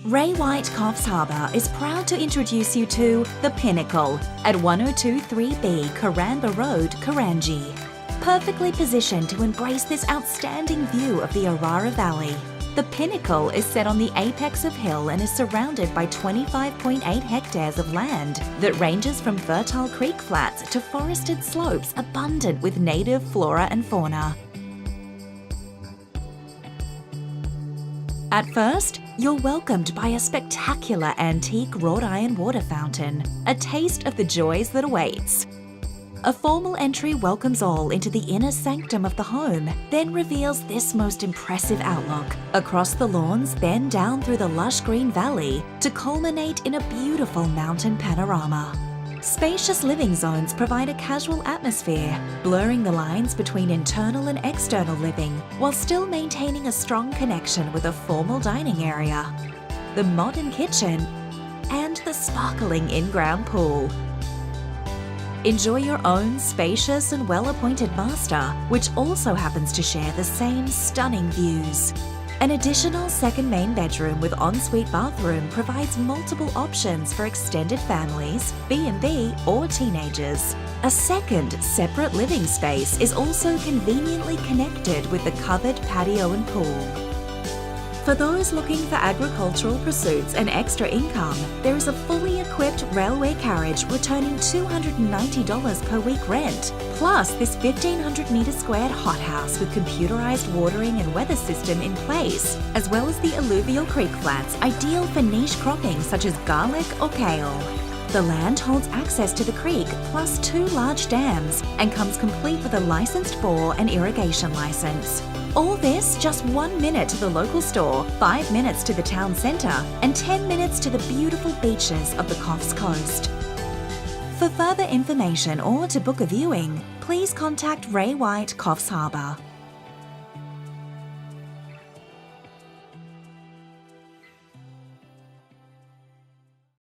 Ray White Coffs Harbour is proud to introduce you to The Pinnacle at 1023B Coramba Road, Karangi. Perfectly positioned to embrace this outstanding view of the Orara Valley. The Pinnacle is set on the apex of hill and is surrounded by 25.8 hectares of land that ranges from fertile creek flats to forested slopes abundant with native flora and fauna. At first, you're welcomed by a spectacular antique wrought iron water fountain, a taste of the joys that awaits. A formal entry welcomes all into the inner sanctum of the home, then reveals this most impressive outlook across the lawns, then down through the lush green valley to culminate in a beautiful mountain panorama. Spacious living zones provide a casual atmosphere, blurring the lines between internal and external living while still maintaining a strong connection with a formal dining area, the modern kitchen, and the sparkling in-ground pool. Enjoy your own spacious and well-appointed master, which also happens to share the same stunning views. An additional second main bedroom with ensuite bathroom provides multiple options for extended families, B&B, or teenagers. A second separate living space is also conveniently connected with the covered patio and pool. For those looking for agricultural pursuits and extra income, there is a fully equipped railway carriage returning $290 per week rent, plus this 1,500 metre squared hothouse with computerised watering and weather system in place, as well as the alluvial creek flats ideal for niche cropping such as garlic or kale. The land holds access to the creek plus 2 large dams and comes complete with a licensed bore and irrigation licence. All this just 1 minute to the local store, 5 minutes to the town centre, and 10 minutes to the beautiful beaches of the Coffs Coast. For further information or to book a viewing, please contact Ray White Coffs Harbour.